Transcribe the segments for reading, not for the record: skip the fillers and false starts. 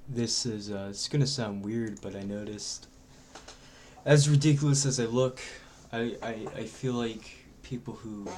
This is, it's gonna sound weird, but I noticed, as ridiculous as I look, I feel like people who,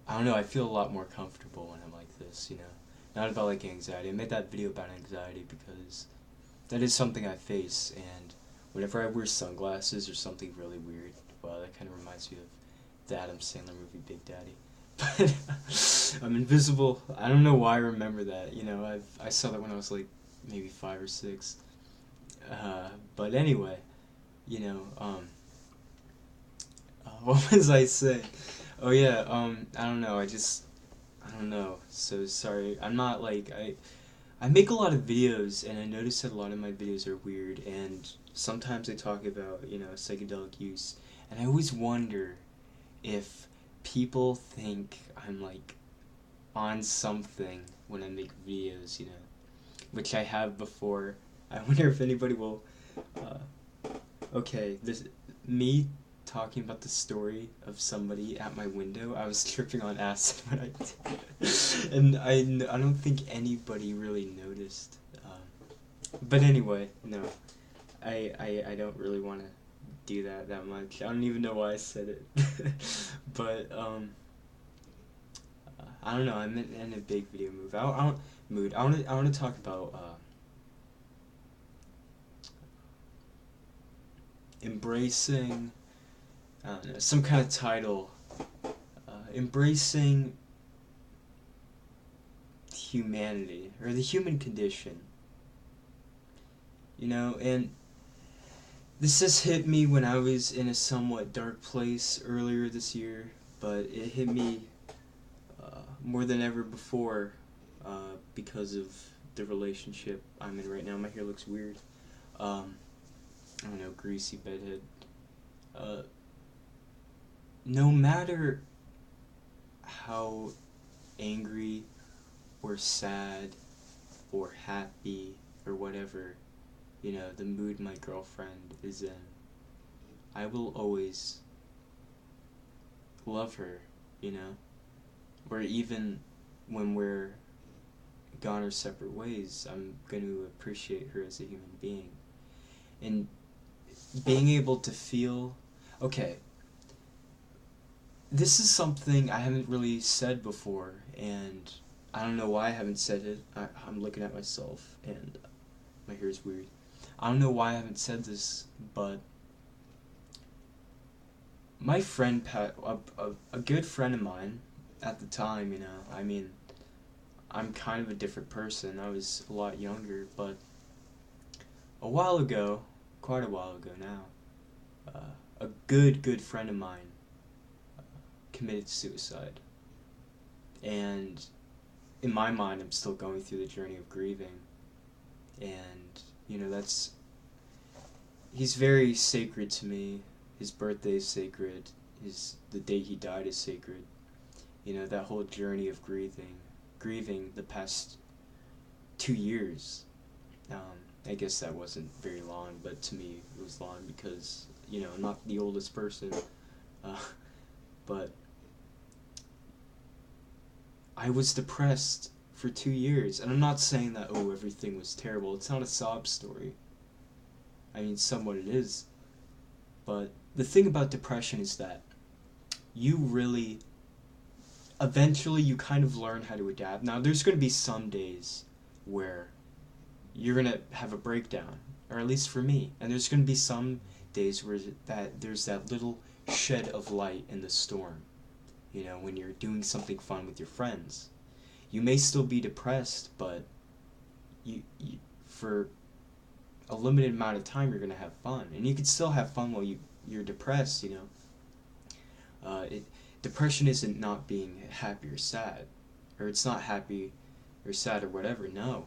I don't know, I feel a lot more comfortable when I'm like this, you know? Not about like anxiety. I made that video about anxiety because that is something I face, and whenever I wear sunglasses or something really weird, well, that kind of reminds me of the Adam Sandler movie Big Daddy. But I'm invisible. I don't know why I remember that. You know, I saw that when I was like maybe 5 or 6. But anyway, you know, what was I saying? Oh yeah, I don't know. I don't know. So sorry. I'm not like I make a lot of videos, and I notice that a lot of my videos are weird, and sometimes I talk about, you know, psychedelic use, and I always wonder if people think I'm like on something when I make videos, you know, which I have before. I wonder if anybody will. Okay, this me talking about the story of somebody at my window. I was tripping on acid when I did, and I don't think anybody really noticed. But anyway, no, I don't really want to do that much. I don't even know why I said it, but I don't know. I'm in a big video mood. I want to talk about embracing. I don't know, some kind of title. Embracing humanity or the human condition. You know, and this has hit me when I was in a somewhat dark place earlier this year, but it hit me more than ever before because of the relationship I'm in right now. My hair looks weird. I don't know, greasy bedhead. Uh, no matter how angry or sad or happy or whatever, you know, the mood my girlfriend is in, I will always love her, you know? Or even when we're gone our separate ways, I'm going to appreciate her as a human being. And being able to feel, okay, this is something I haven't really said before, and I don't know why I haven't said it. I'm looking at myself, and my hair is weird. I don't know why I haven't said this, but my friend Pat, a good friend of mine at the time, you know, I mean, I'm kind of a different person. I was a lot younger, but a while ago, quite a while ago now, a good friend of mine committed suicide. And in my mind, I'm still going through the journey of grieving. And, you know, he's very sacred to me. His birthday is sacred. The day he died is sacred. You know, that whole journey of grieving the past 2 years. I guess that wasn't very long, but to me it was long because, you know, I'm not the oldest person. Uh, but I was depressed for 2 years, and I'm not saying that, oh, everything was terrible. It's not a sob story. I mean, somewhat it is. But the thing about depression is that you really, eventually, you kind of learn how to adapt. Now, there's going to be some days where you're going to have a breakdown, or at least for me. And there's going to be some days where there's that little shed of light in the storm. You know, when you're doing something fun with your friends. You may still be depressed, but you for a limited amount of time you're going to have fun. And you can still have fun while you're depressed, you know. Depression isn't not being happy or sad. Or it's not happy or sad or whatever, no.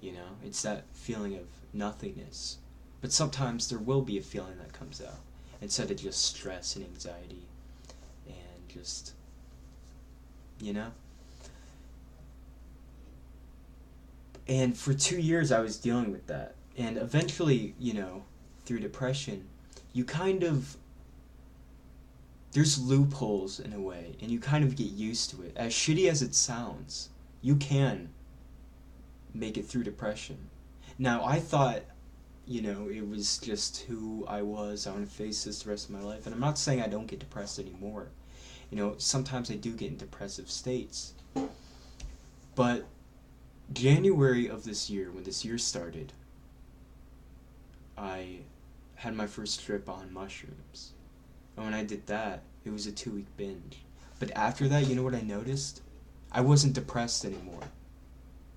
You know, it's that feeling of nothingness. But sometimes there will be a feeling that comes out instead of just stress and anxiety and just, you know. And for 2 years I was dealing with that. And eventually, you know, through depression, you kind of, there's loopholes in a way, and you kind of get used to it. As shitty as it sounds, you can make it through depression. Now, I thought, it was just who I was. I want to face this the rest of my life. And I'm not saying I don't get depressed anymore. Sometimes I do get in depressive states. But January of this year, when this year started, I had my first trip on mushrooms. And when I did that, it was a 2-week binge. But after that, you know what I noticed? I wasn't depressed anymore.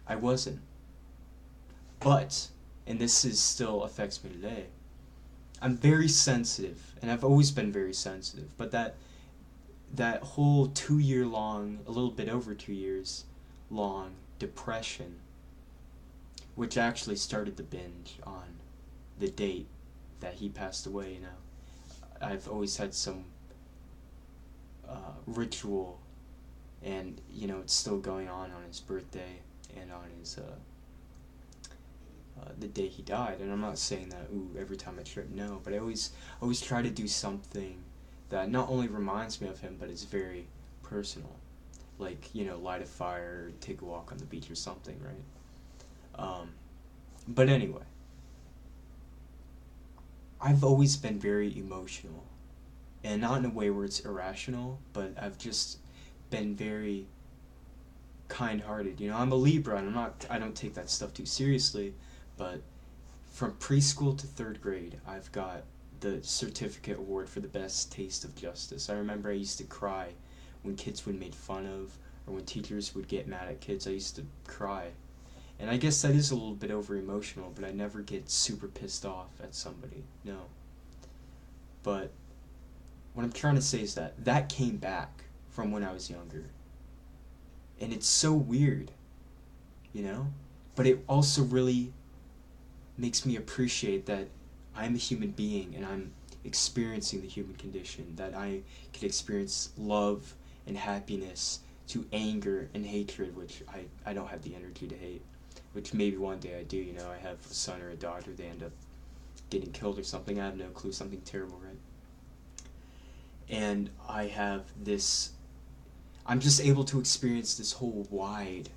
I wasn't. But, and this still affects me today, I'm very sensitive, and I've always been very sensitive, but that whole 2-year long, a little bit over 2 years long depression, which actually started the binge on the date that he passed away, I've always had some ritual, and it's still going on his birthday and on his the day he died. And I'm not saying that every time I trip, no, but I always try to do something that not only reminds me of him, but is very personal, like light a fire, or take a walk on the beach or something, right? But anyway, I've always been very emotional, and not in a way where it's irrational, but I've just been very kind-hearted. I'm a Libra, and I don't take that stuff too seriously, but from preschool to 3rd grade, I've got the certificate award for the best taste of justice. I remember I used to cry when kids would make fun of, or when teachers would get mad at kids. I used to cry. And I guess that is a little bit over emotional, but I never get super pissed off at somebody. No. But what I'm trying to say is that came back from when I was younger. And it's so weird, But it also really makes me appreciate that I'm a human being and I'm experiencing the human condition, that I can experience love and happiness to anger and hatred, which I don't have the energy to hate, which maybe one day I do. I have a son or a daughter, they end up getting killed or something, I have no clue, something terrible, right? And I'm just able to experience this whole wide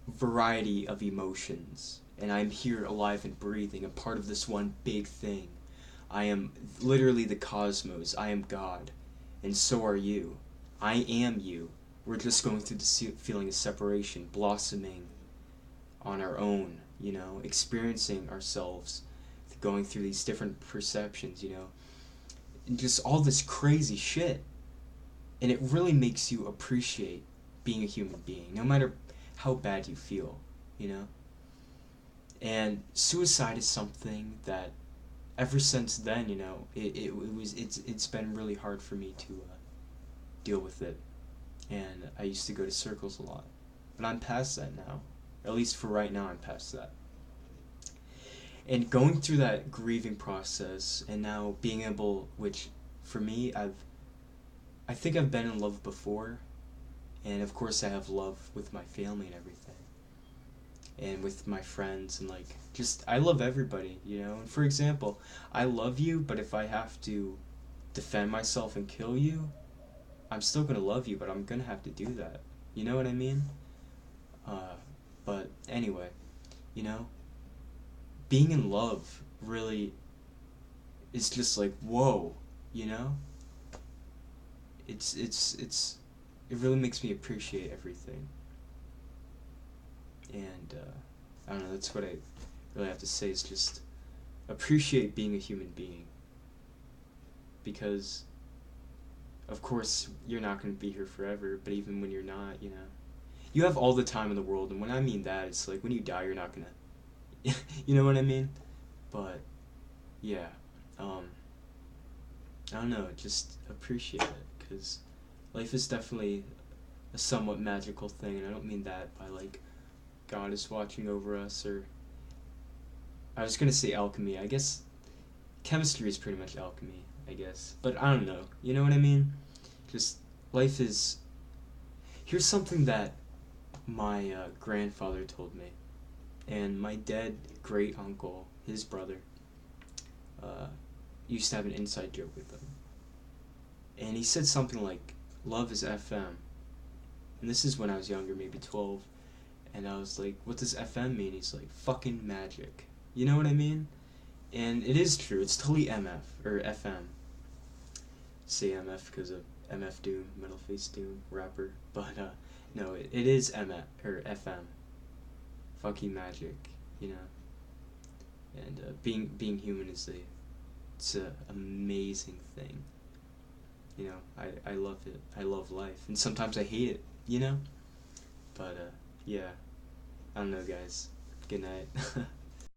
variety of emotions, and I'm here alive and breathing, a part of this one big thing. I am literally the cosmos. I am God, and so are you. I am you. We're just going through this feeling of separation, blossoming on our own, experiencing ourselves, going through these different perceptions, and just all this crazy shit. And it really makes you appreciate being a human being, no matter how bad you feel, And suicide is something that, ever since then, it's been really hard for me to deal with it. And I used to go to circles a lot, but I'm past that now. At least for right now, I'm past that. And going through that grieving process, and now being able, which for me, I think I've been in love before, and of course I have love with my family and everything, and with my friends, and I love everybody, and for example, I love you, but if I have to defend myself and kill you, I'm still gonna love you, but I'm gonna have to do that, you know what I mean? But anyway, being in love really is just whoa, it really makes me appreciate everything. And I don't know, that's what I really have to say, is just appreciate being a human being. Because of course you're not going to be here forever, but even when you're not, you have all the time in the world. And when I mean that, it's when you die, you're not going to, you know what I mean? But yeah, I don't know, just appreciate it, because life is definitely a somewhat magical thing, and I don't mean that by God is watching over us, or I was gonna say alchemy. I guess chemistry is pretty much alchemy, I guess, but I don't know, you know what I mean? Just life is. Here's something that my grandfather told me, and my dead great uncle, his brother, used to have an inside joke with them. And he said something like, love is FM. And this is when I was younger, maybe 12. And I was like, what does FM mean? He's like, fucking magic. You know what I mean? And it is true. It's totally MF, or FM. Say MF because of MF Doom, Metal Face Doom, rapper. But, no, it is MF, or FM. Fucking magic, you know? And, being human is it's a amazing thing. You know, I love it. I love life. And sometimes I hate it, you know? But, yeah. I don't know, guys. Good night.